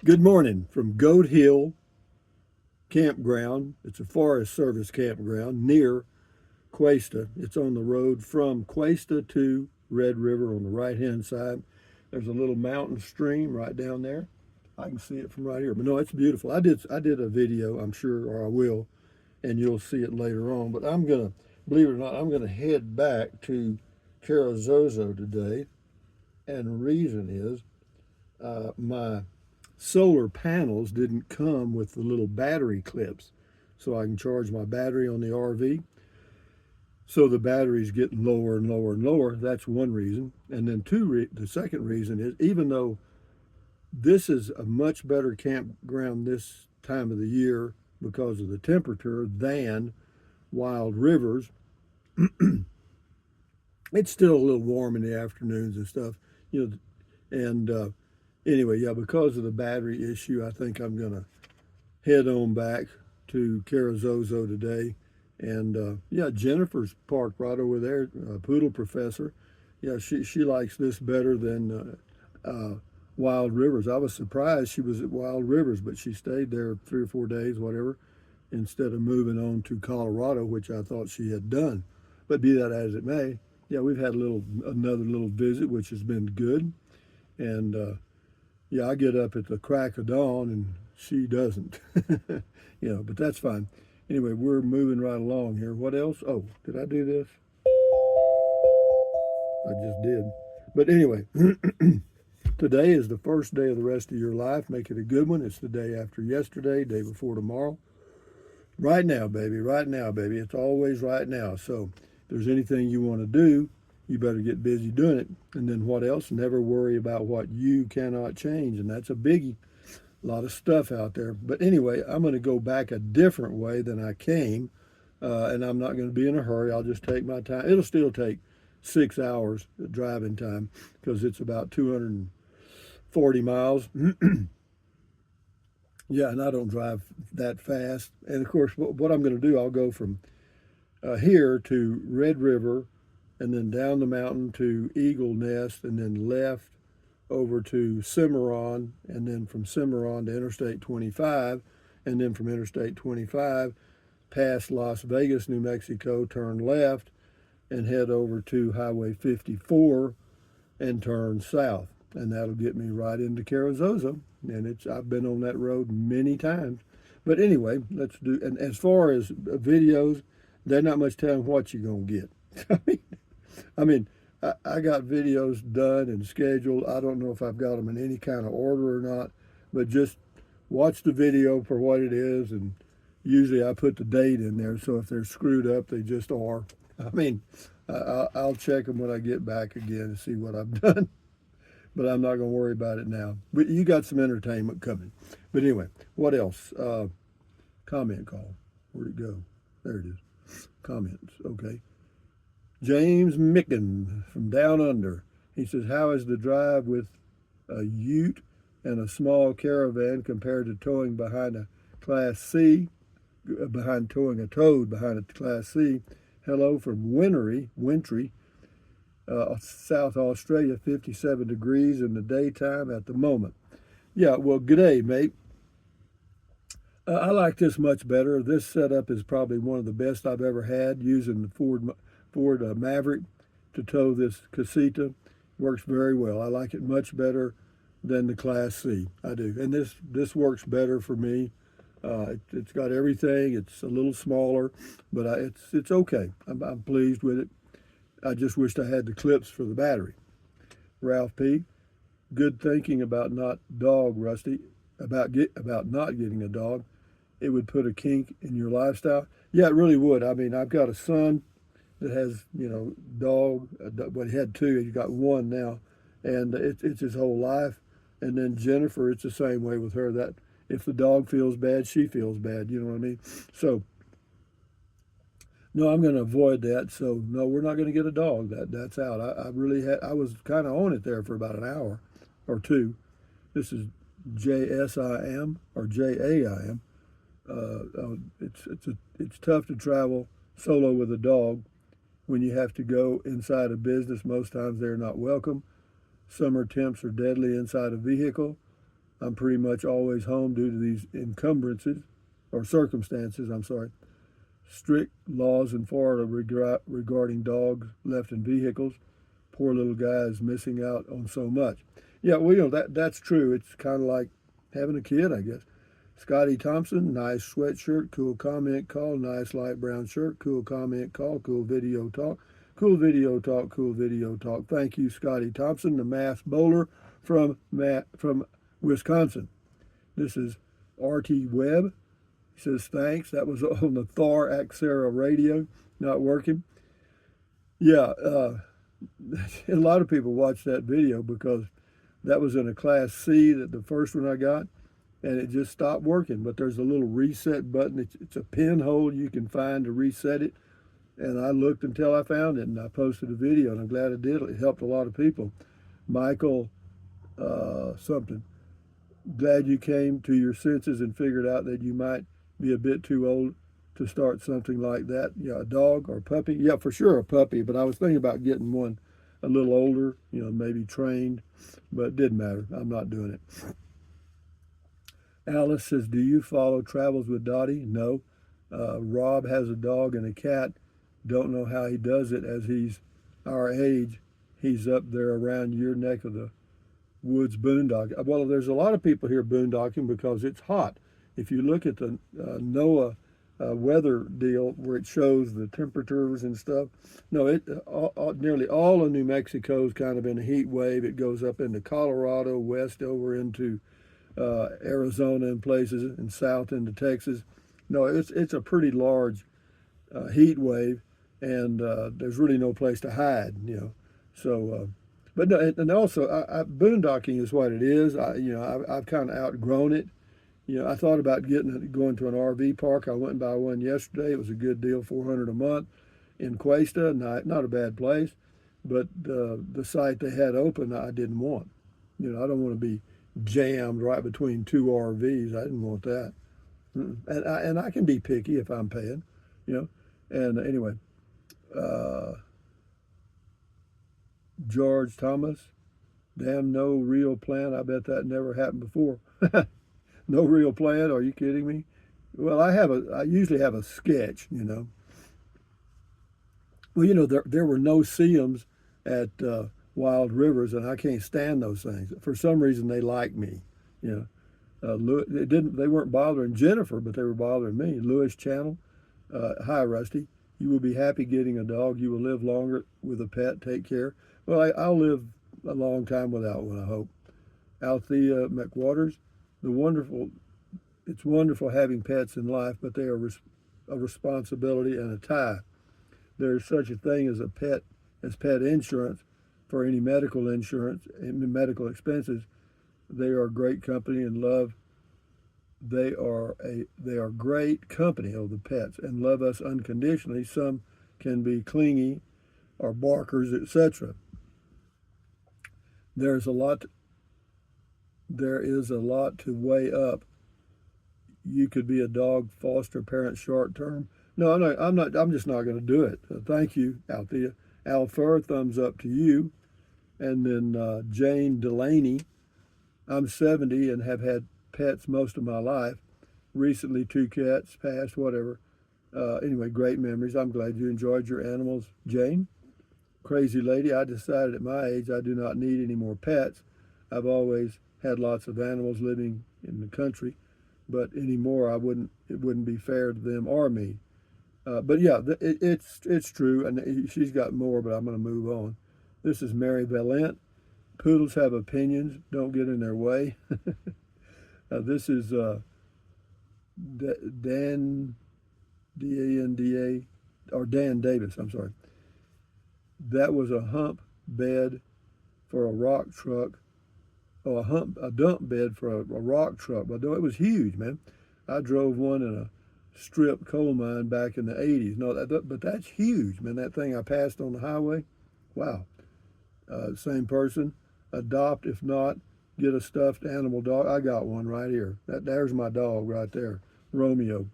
Good morning from Goat Hill Campground. It's a Forest Service campground near Questa. It's on the road from Questa to Red River on the right hand side. There's a little mountain stream right down there. I can see it from right here. But no, it's beautiful. I did a video, I'm sure, or I will, and you'll see it later on. But I'm gonna, believe it or not, I'm gonna head back to Carrizozo today. And the reason is my solar panels didn't come with the little battery clips, so I can charge my battery on the RV. So the battery's getting lower and lower and lower. That's one reason. And then the second reason is, even though this is a much better campground this time of the year because of the temperature than Wild Rivers, it's still a little warm in the afternoons and stuff, you know. And anyway, yeah, because of the battery issue, I think I'm gonna head on back to Carrizozo today. And yeah, Jennifer's parked right over there, Poodle Professor. Yeah, she likes this better than Wild Rivers. I was surprised she was at Wild Rivers, but she stayed there 3 or 4 days, whatever, instead of moving on to Colorado, which I thought she had done. But be that as it may, yeah, we've had another little visit, which has been good. And yeah, I get up at the crack of dawn, and she doesn't. But that's fine. Anyway, we're moving right along here. What else? Oh, did I do this? I just did. But anyway, today is the first day of the rest of your life. Make it a good one. It's the day after yesterday, day before tomorrow. Right now, baby. Right now, baby. It's always right now. So if there's anything you want to do, you better get busy doing it. And then what else? Never worry about what you cannot change. And that's a biggie. A lot of stuff out there. But anyway, I'm going to go back a different way than I came. And I'm not going to be in a hurry. I'll just take my time. It'll still take 6 hours driving time because it's about 240 miles. Yeah, and I don't drive that fast. And of course, what I'm going to do, I'll go from here to Red River and then down the mountain to Eagle Nest and then left over to Cimarron and then from Cimarron to Interstate 25 and then from Interstate 25 past Las Vegas, New Mexico, turn left and head over to Highway 54 and turn south. And that'll get me right into Carrizozo. And I've been on that road many times. But anyway, let's do. And as far as videos, they're not much telling what you're gonna get. I mean, I got videos done and scheduled. I don't know if I've got them in any kind of order or not, but just watch the video for what it is. And usually I put the date in there, so if they're screwed up, they just are. I mean, I'll check them when I get back again and see what I've done. But I'm not going to worry about it now. But you got some entertainment coming. But anyway, what else? Comment call. Where'd it go? There it is. Comments. Okay. James Micken from Down Under. He says, how is the drive with a ute and a small caravan compared to towing behind a Class C, behind towing a toad behind a Class C? Hello from Wintry, South Australia, 57 degrees in the daytime at the moment. Yeah, well, good day, mate. I like this much better. This setup is probably one of the best I've ever had using the Ford Maverick to tow this casita. Works very well. I like it much better than the Class C. I do, and this works better for me. It's got everything. It's a little smaller, but it's okay. I'm pleased with it. I just wished I had the clips for the battery. Ralph P. Good thinking about not dog, Rusty. About not getting a dog. It would put a kink in your lifestyle. Yeah, it really would. I mean, I've got a son that has, dog. But he had two. He's got one now, and it's his whole life. And then Jennifer, it's the same way with her. That if the dog feels bad, she feels bad. You know what I mean? So no, I'm going to avoid that. So no, we're not going to get a dog. That's out. I really had. I was kind of on it there for about an hour or two. This is JSIM or JAIM. It's tough to travel solo with a dog when you have to go inside a business. Most times they're not welcome. Summer temps are deadly inside a vehicle. I'm pretty much always home due to these encumbrances or circumstances. I'm sorry. Strict laws in Florida regarding dogs left in vehicles. Poor little guy is missing out on so much. Yeah, well, that's true. It's kind of like having a kid, I guess. Scotty Thompson, nice sweatshirt, cool comment call, nice light brown shirt, cool comment call, cool video talk, cool video talk, cool video talk. Thank you, Scotty Thompson, the mass bowler from Wisconsin. This is RT Webb. He says, thanks. That was on the Thar Axera radio, not working. Yeah, a lot of people watched that video because that was in a Class C, that the first one I got, and it just stopped working. But there's a little reset button. It's a pinhole you can find to reset it. And I looked until I found it, and I posted a video, and I'm glad I did. It helped a lot of people. Michael something. Glad you came to your senses and figured out that you might be a bit too old to start something like that. Yeah, a dog or a puppy. Yeah, for sure a puppy, but I was thinking about getting one a little older, maybe trained, but it didn't matter. I'm not doing it. Alice says, do you follow Travels with Dottie? No. Rob has a dog and a cat. Don't know how he does it as he's our age. He's up there around your neck of the woods boondocking. Well, there's a lot of people here boondocking because it's hot. If you look at the NOAA weather deal where it shows the temperatures and stuff, no, nearly all of New Mexico is kind of in a heat wave. It goes up into Colorado, west over into Arizona and places, and south into Texas. No, it's a pretty large heat wave, and there's really no place to hide, So, but no, and also boondocking is what it is. I've kind of outgrown it. I thought about going to an RV park. I went and bought one yesterday. It was a good deal, $400 a month in Cuesta. Not a bad place, but the site they had open, I didn't want. I don't want to be jammed right between two RVs. I didn't want that. And I can be picky if I'm paying, And anyway, George Thomas, damn, no real plan. I bet that never happened before. No real plan? Are you kidding me? Well, I usually have a sketch, Well, there were no-see-ums at Wild Rivers, and I can't stand those things. For some reason, they like me, They weren't bothering Jennifer, but they were bothering me. Lewis Channel, hi, Rusty. You will be happy getting a dog. You will live longer with a pet. Take care. Well, I'll live a long time without one, I hope. Althea McWaters, it's wonderful having pets in life, but they are a responsibility and a tie. There's such a thing as pet insurance for any medical insurance and medical expenses. They are a great company and love. They are great company, the pets, and love us unconditionally. Some can be clingy or barkers, etc. There is a lot to weigh up. You could be a dog foster parent short term. No, I'm not. I'm just not going to do it. Thank you, Althea. Al Fur, thumbs up to you. And then Jane Delaney. I'm 70 and have had pets most of my life. Recently, 2 cats passed. Whatever. Anyway, great memories. I'm glad you enjoyed your animals, Jane. Crazy lady. I decided at my age I do not need any more pets. I've always had lots of animals living in the country, but anymore it wouldn't be fair to them or me. But yeah, it's true, and she's got more, but I'm going to move on. This is Mary Valent. Poodles have opinions. Don't get in their way. This is Dan, D-A-N-D-A, or Dan Davis, I'm sorry. That was a hump bed for a rock truck. Oh, a dump bed for a rock truck. But it was huge, man. I drove one in a strip coal mine back in the 80s. No, but that's huge, man. That thing I passed on the highway. Wow. Same person. Adopt, if not, get a stuffed animal dog. I got one right here. There's my dog right there, Romeo.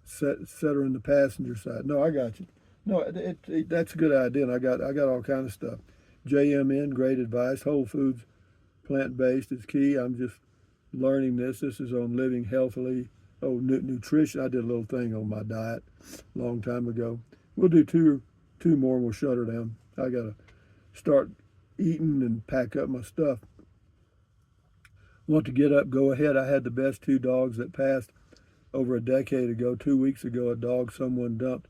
Set her in the passenger side. No, I got you. No, that's a good idea. And I got all kind of stuff. JMN, great advice. Whole Foods Plant-based is key. I'm just learning this. This is on living healthily. Oh, nutrition. I did a little thing on my diet a long time ago. We'll do two more and we'll shut her down. I got to start eating and pack up my stuff. Want to get up, go ahead. I had the best 2 dogs that passed over a decade ago. 2 weeks ago, a dog someone dumped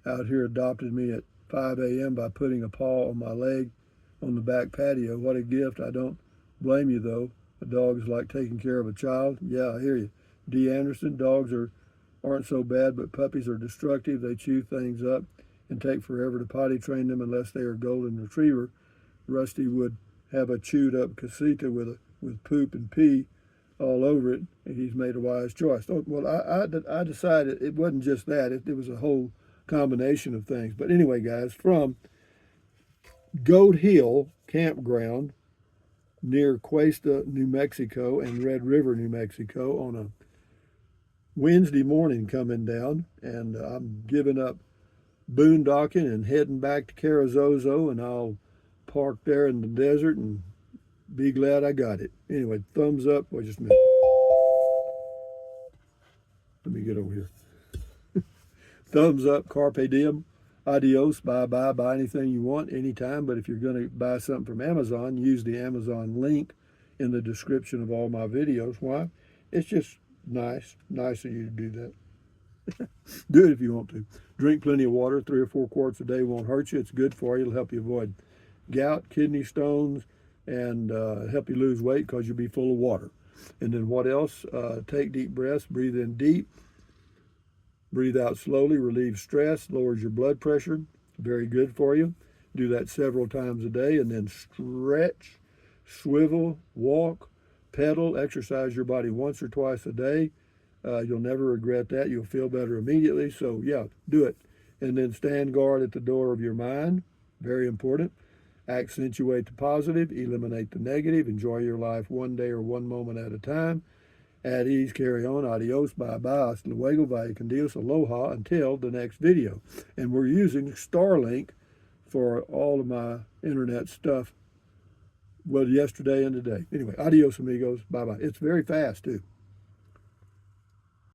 out here adopted me at 5 a.m. by putting a paw on my leg on the back patio. What a gift. I don't blame you, though. A dog is like taking care of a child. Yeah, I hear you. D. Anderson, dogs aren't so bad, but puppies are destructive. They chew things up and take forever to potty train them unless they are golden retriever. Rusty would have a chewed up casita with poop and pee all over it, and he's made a wise choice. Oh, well, I decided it wasn't just that. It was a whole combination of things. But anyway, guys, from Goat Hill Campground near Cuesta, New Mexico, and Red River, New Mexico, on a Wednesday morning coming down, and I'm giving up boondocking and heading back to Carrizozo, and I'll park there in the desert and be glad I got it. Anyway, thumbs up. Wait just a minute. Let me get over here. Thumbs up, carpe diem, adios, bye-bye, buy anything you want anytime. But if you're going to buy something from Amazon, use the Amazon link in the description of all my videos. Why? It's just nice of you to do that. Do it if you want to. Drink plenty of water. 3 or 4 quarts a day won't hurt you. It's good for you. It'll help you avoid gout, kidney stones, and help you lose weight because you'll be full of water. And then what else? Take deep breaths. Breathe in deep. Breathe out slowly. Relieves stress. Lowers your blood pressure. Very good for you. Do that several times a day. And then stretch, swivel, walk, pedal. Exercise your body once or twice a day. You'll never regret that. You'll feel better immediately. So, yeah, do it. And then stand guard at the door of your mind. Very important. Accentuate the positive. Eliminate the negative. Enjoy your life one day or one moment at a time. At ease, carry on. Adios, bye-bye. Hasta luego, vaya con Dios, aloha, until the next video. And we're using Starlink for all of my internet stuff, well, yesterday and today. Anyway, adios, amigos. Bye-bye. It's very fast, too.